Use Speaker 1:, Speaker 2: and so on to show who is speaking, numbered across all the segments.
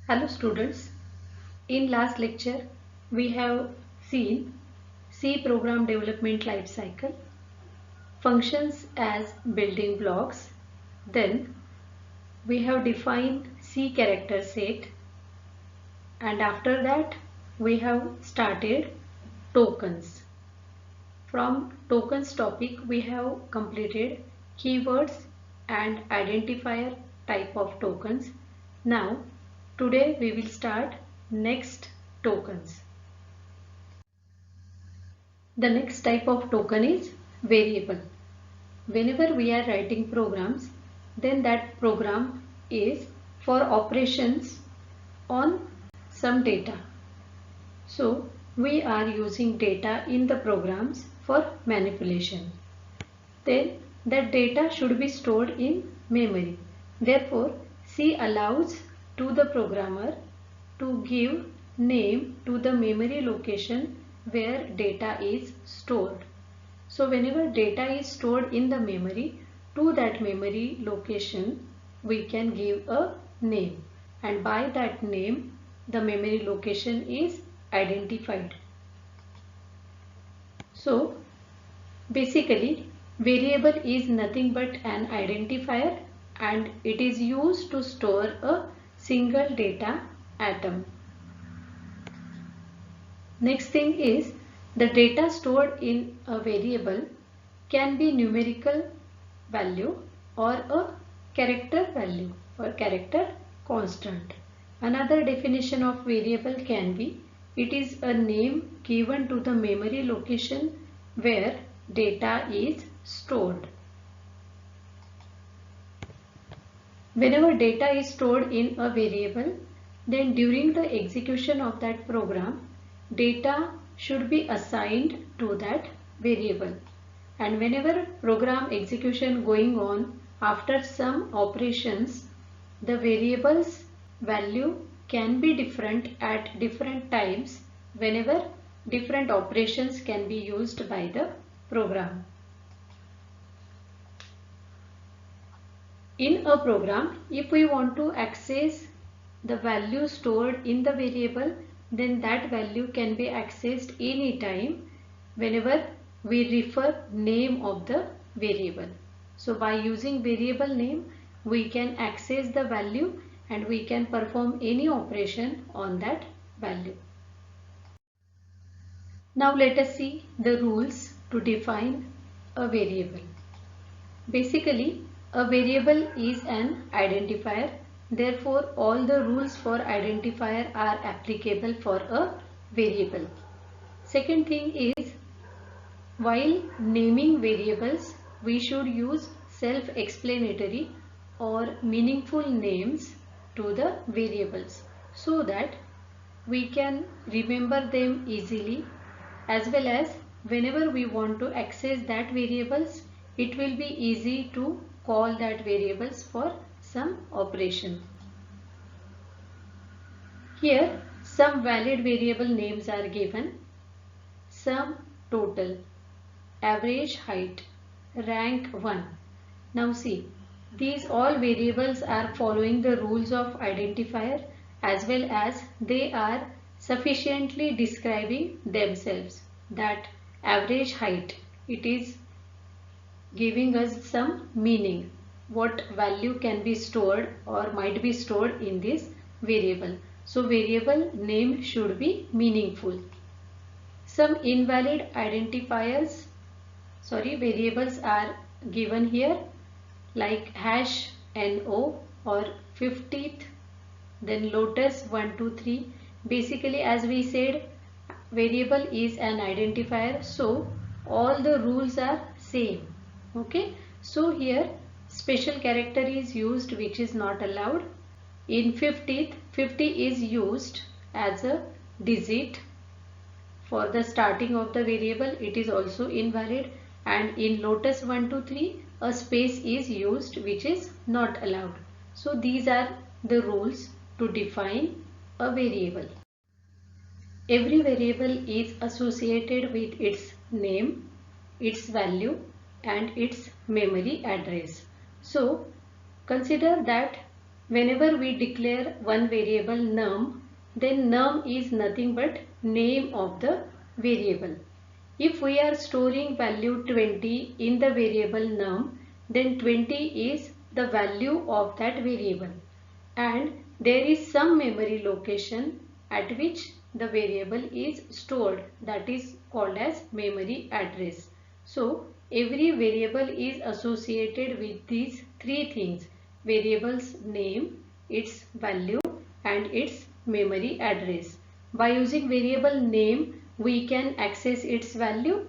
Speaker 1: Hello students, in last lecture we have seen C program development lifecycle, functions as building blocks, then we have defined C character set, and after that we have started tokens. From tokens topic we have completed keywords and identifier type of tokens. Now today we will start next tokens. The next type of token is variable. Whenever we are writing programs, then that program is for operations on some data. So we are using data in the programs for manipulation. Then that data should be stored in memory. Therefore, C allows to the programmer to give name to the memory location where data is stored. So whenever data is stored in the memory, to that memory location we can give a name, and by that name the memory location is identified. So basically variable is nothing but an identifier, and it is used to store a single data atom. Next thing is, the data stored in a variable can be numerical value or a character value or character constant. Another definition of variable can be, it is a name given to the memory location where data is stored. Whenever data is stored in a variable, then during the execution of that program, data should be assigned to that variable. And whenever program execution going on, after some operations, the variable's value can be different at different times whenever different operations can be used by the program. In a program, if we want to access the value stored in the variable, then that value can be accessed anytime whenever we refer name of the variable. So by using variable name, we can access the value and we can perform any operation on that value. Now let us see the rules to define a variable. Basically, a variable is an identifier. Therefore, all the rules for identifier are applicable for a variable. Second thing is, while naming variables, we should use self-explanatory or meaningful names to the variables so that we can remember them easily, as well as whenever we want to access that variables, it will be easy to call that variables for some operation. Here some valid variable names are given: sum total, average height, rank 1. Now see, these all variables are following the rules of identifier, as well as they are sufficiently describing themselves. That average height, it is giving us some meaning, what value can be stored or might be stored in this variable. So variable name should be meaningful. Some invalid variables are given here, like hash no or 50th, then lotus 123. Basically, as we said, variable is an identifier, so all the rules are same. Okay, so here special character is used which is not allowed. In 50th, 50 is used as a digit for the starting of the variable, it is also invalid, and in lotus 123 a space is used which is not allowed. So these are the rules to define a variable. Every variable is associated with its name, its value and its memory address. So consider that whenever we declare one variable num, then num is nothing but name of the variable. If we are storing value 20 in the variable num, then 20 is the value of that variable, and there is some memory location at which the variable is stored, that is called as memory address. So every variable is associated with these three things: variable's name, its value, and its memory address. By using variable name, we can access its value,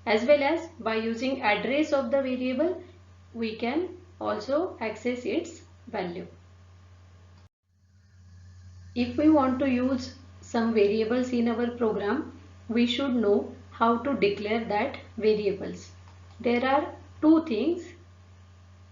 Speaker 1: as well as by using address of the variable, we can also access its value. If we want to use some variables in our program, we should know how to declare that variables. There are two things: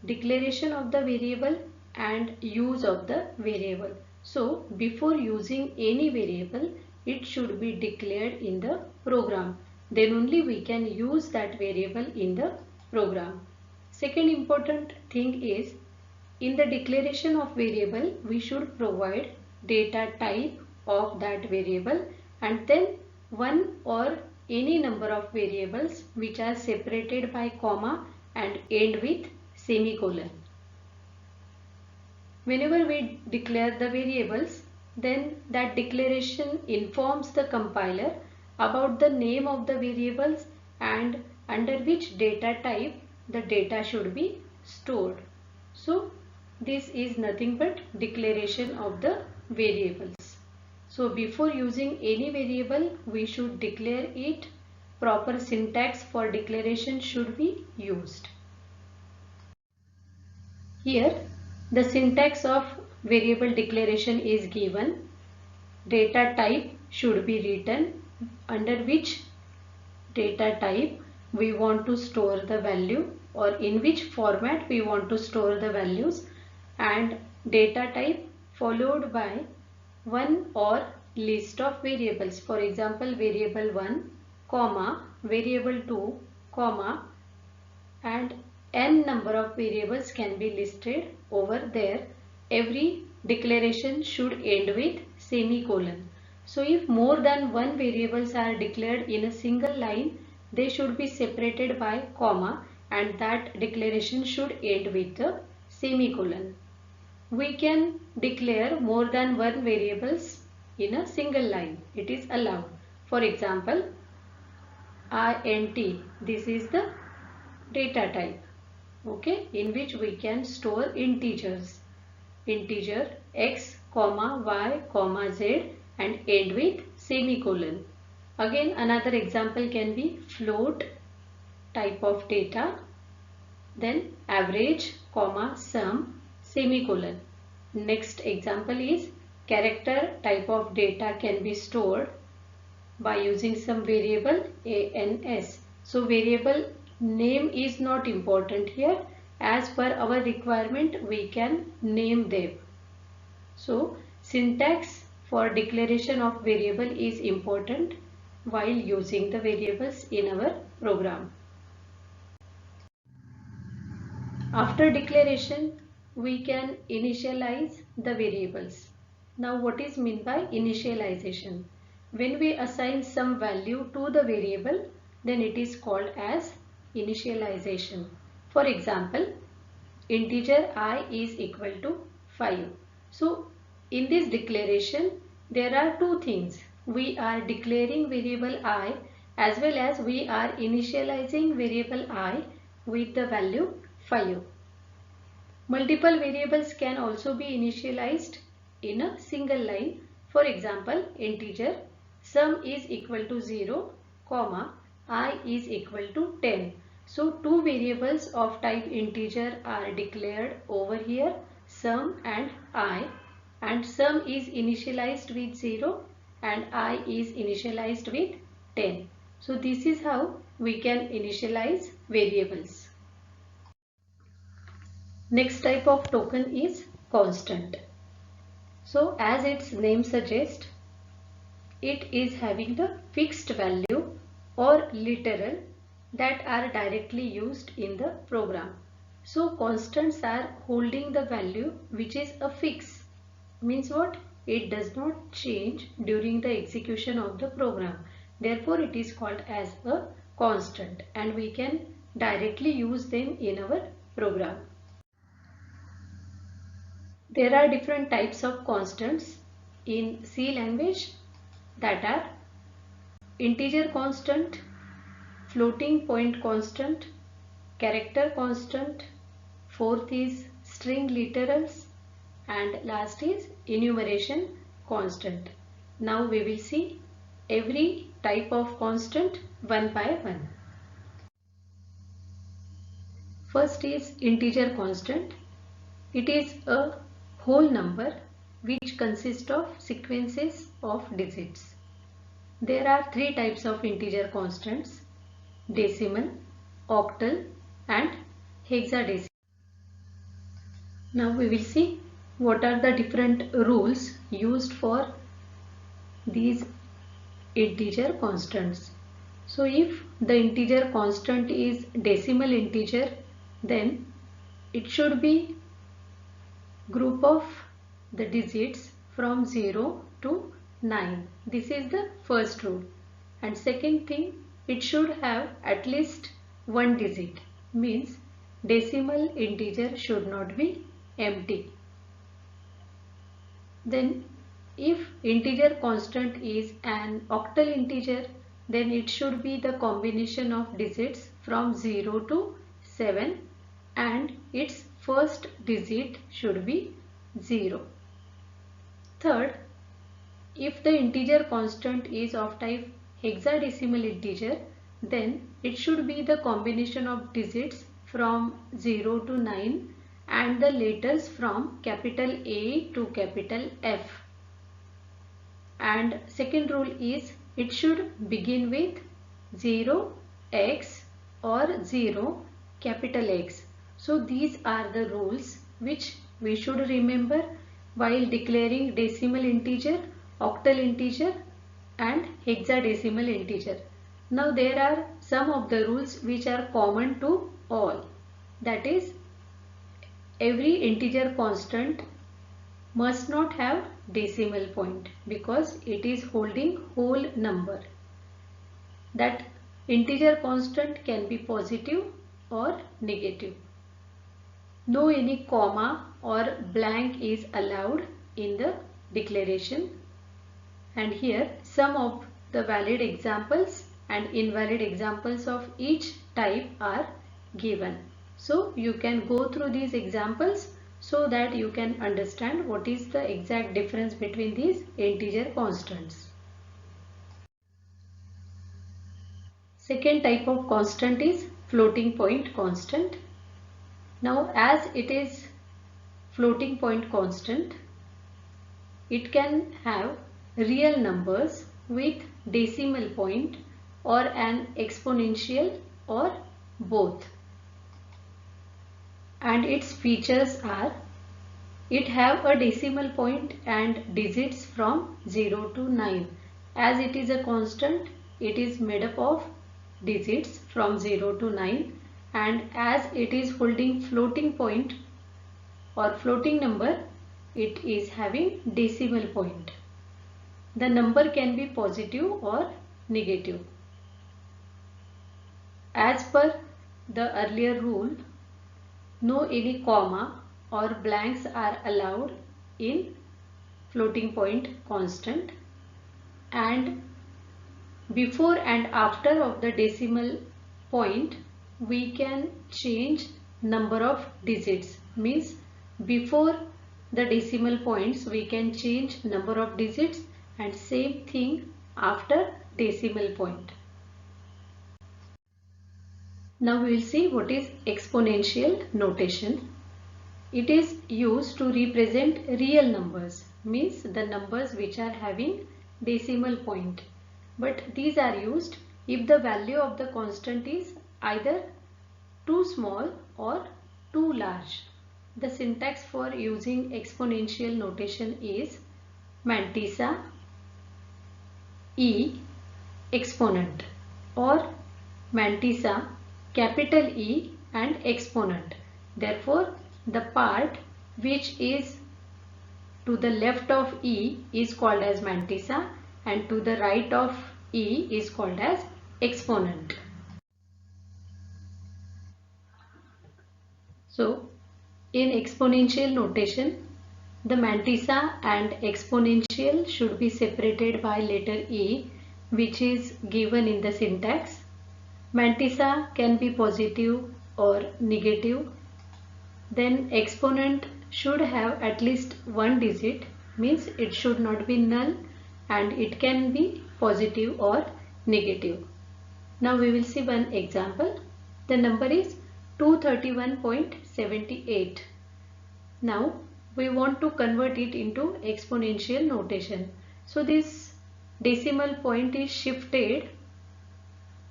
Speaker 1: declaration of the variable and use of the variable. So before using any variable, it should be declared in the program. Then only we can use that variable in the program. Second important thing is, in the declaration of variable, we should provide data type of that variable, and then one or any number of variables which are separated by comma and end with semicolon. Whenever we declare the variables, then that declaration informs the compiler about the name of the variables and under which data type the data should be stored. So this is nothing but declaration of the variables. So before using any variable, we should declare it. Proper syntax for declaration should be used. Here the syntax of variable declaration is given. Data type should be written, under which data type we want to store the value, or in which format we want to store the values, and data type followed by one or list of variables. For example, variable 1, comma, variable 2, comma, and n number of variables can be listed over there. Every declaration should end with semicolon. So if more than one variables are declared in a single line, they should be separated by comma, and that declaration should end with the semicolon. We can declare more than one variables in a single line. It is allowed. For example, int, this is the data type, okay, in which we can store integers, integer x, comma, y, comma, z, and end with semicolon. Again, another example can be float type of data, then average, comma, sum, semicolon. Next example is character type of data can be stored by using some variable ans. So variable name is not important here. As per our requirement, we can name them. So syntax for declaration of variable is important while using the variables in our program. After declaration, we can initialize the variables. Now what is meant by initialization? When we assign some value to the variable, then it is called as initialization. For example, integer I is equal to 5. So in this declaration, there are two things. We are declaring variable I, as well as we are initializing variable I with the value 5. Multiple variables can also be initialized in a single line. For example, integer sum is equal to 0, comma, I is equal to 10. So two variables of type integer are declared over here, sum and I, and sum is initialized with 0 and I is initialized with 10. So this is how we can initialize variables. Next type of token is constant. So as its name suggests, it is having the fixed value or literal that are directly used in the program. So constants are holding the value which is a fix. Means what? It does not change during the execution of the program. Therefore it is called as a constant and we can directly use them in our program. There are different types of constants in C language, that are integer constant, floating point constant, character constant, fourth is string literals, and last is enumeration constant. Now we will see every type of constant one by one. First is integer constant. It is a whole number which consists of sequences of digits. There are three types of integer constants: decimal, octal and hexadecimal. Now we will see what are the different rules used for these integer constants. So if the integer constant is decimal integer, then it should be group of the digits from 0 to 9. This is the first rule. And second thing, it should have at least one digit. Means decimal integer should not be empty. Then if integer constant is an octal integer, then it should be the combination of digits from 0 to 7 and its first digit should be 0. Third, if the integer constant is of type hexadecimal integer, then it should be the combination of digits from 0 to 9 and the letters from capital A to capital F. And second rule is it should begin with 0x or 0 capital X. So these are the rules which we should remember while declaring decimal integer, octal integer and hexadecimal integer. Now there are some of the rules which are common to all. That is, every integer constant must not have decimal point because it is holding whole number. That integer constant can be positive or negative. No any comma or blank is allowed in the declaration. And here some of the valid examples and invalid examples of each type are given. So you can go through these examples so that you can understand what is the exact difference between these integer constants. Second type of constant is floating point constant. Now as it is floating point constant, it can have real numbers with decimal point or an exponential or both. And its features are, it have a decimal point and digits from 0 to 9. As it is a constant, it is made up of digits from 0 to 9, and as it is holding floating point or floating number, it is having decimal point. The number can be positive or negative. As per the earlier rule, no any comma or blanks are allowed in floating point constant, and before and after of the decimal point we can change number of digits. Means before the decimal points we can change number of digits, and same thing after decimal point. Now we will see what is exponential notation. It is used to represent real numbers, means the numbers which are having decimal point. But these are used if the value of the constant is either too small or too large. The syntax for using exponential notation is mantissa E exponent or mantissa capital E and exponent. Therefore, the part which is to the left of E is called as mantissa and to the right of E is called as exponent. So, in exponential notation, the mantissa and exponential should be separated by letter E, which is given in the syntax. Mantissa can be positive or negative. Then exponent should have at least one digit, means it should not be null, and it can be positive or negative. Now we will see one example. The number is 231.78. Now we want to convert it into exponential notation. So this decimal point is shifted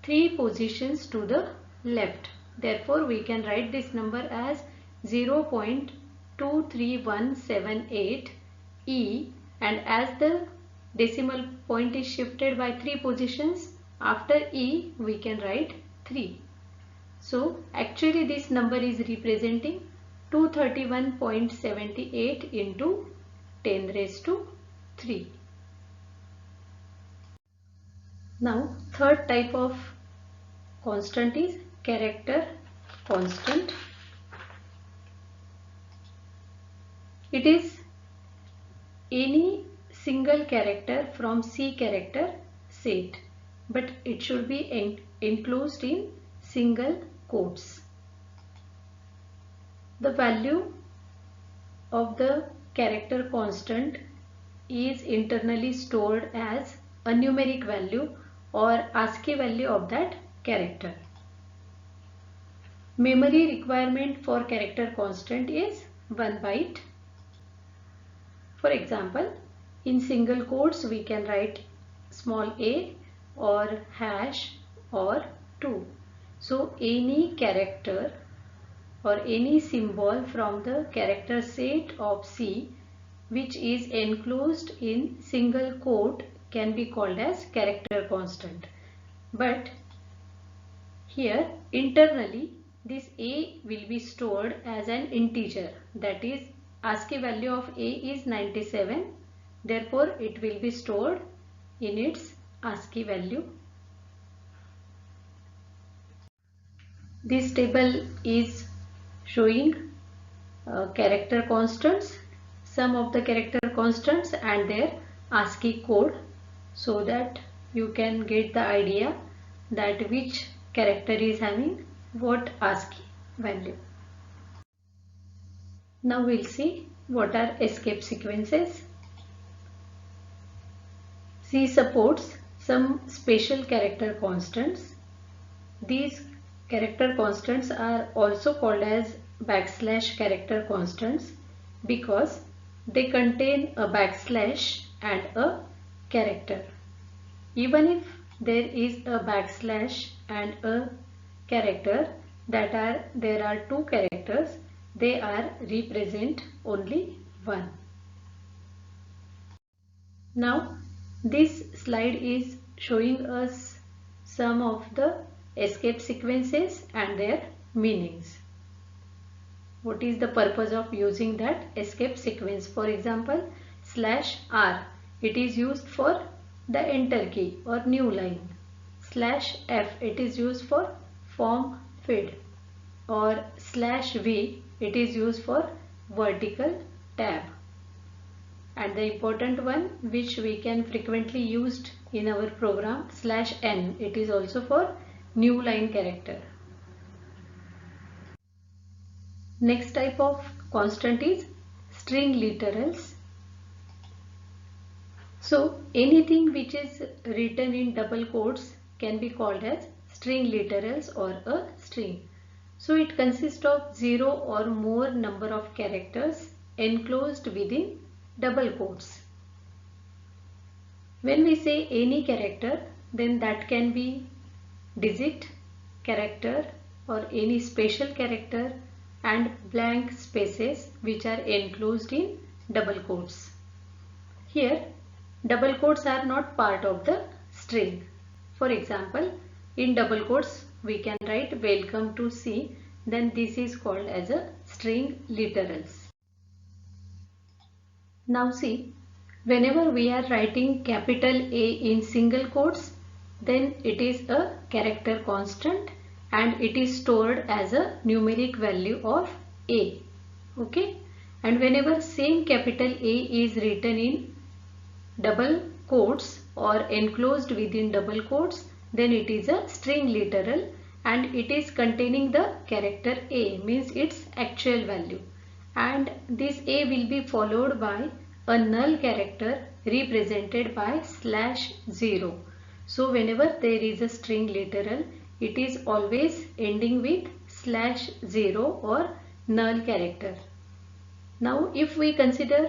Speaker 1: 3 positions to the left. Therefore we can write this number as 0.23178 E, and as the decimal point is shifted by 3 positions, after E we can write 3. So actually this number is representing 231.78 into 10 raised to 3. Now third type of constant is character constant. It is any single character from C character set, but it should be enclosed in single quotes. The value of the character constant is internally stored as a numeric value or ASCII value of that character. Memory requirement for character constant is 1 byte. For example, in single quotes we can write small a or hash or 2. So any character or any symbol from the character set of C which is enclosed in single quote can be called as character constant. But here internally this a will be stored as an integer, that is ASCII value of a is 97, therefore it will be stored in its ASCII value. This table is showing character constants, some of the character constants and their ASCII code, so that you can get the idea that which character is having what ASCII value. Now we'll see what are escape sequences. C supports some special character constants. These character constants are also called as backslash character constants because they contain a backslash and a character. Even if there is a backslash and a character, there are two characters, they are represent only one. Now this slide is showing us some of the escape sequences and their meanings. What is the purpose of using that escape sequence? For example, /R, it is used for the enter key or new line. /F, it is used for form feed, or /V, it is used for vertical tab. And the important one which we can frequently used in our program, /N, it is also for new line character. Next type of constant is string literals. So anything which is written in double quotes can be called as string literals or a string. So it consists of 0 or more number of characters enclosed within double quotes. When we say any character, then that can be digit, character or any special character and blank spaces which are enclosed in double quotes. Here double quotes are not part of the string. For example, in double quotes we can write welcome to C, then this is called as a string literals. Now see, whenever we are writing capital A in single quotes, then it is a character constant and it is stored as a numeric value of A. Okay? And whenever same capital A is written in double quotes or enclosed within double quotes, then it is a string literal and it is containing the character A, means its actual value. And this A will be followed by a null character represented by /0. So whenever there is a string literal, it is always ending with /0 or null character. Now if we consider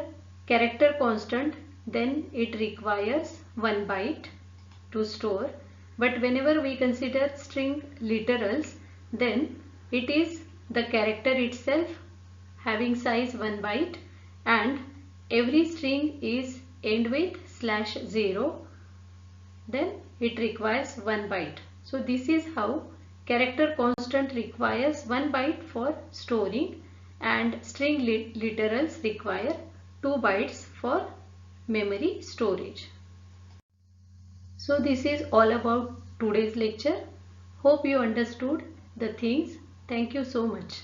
Speaker 1: character constant, then it requires 1 byte to store. But whenever we consider string literals, then it is the character itself having size 1 byte and every string is end with /0, then it requires 1 byte. So this is how character constant requires 1 byte for storing and string literals require 2 bytes for memory storage. So this is all about today's lecture. Hope you understood the things. Thank you so much.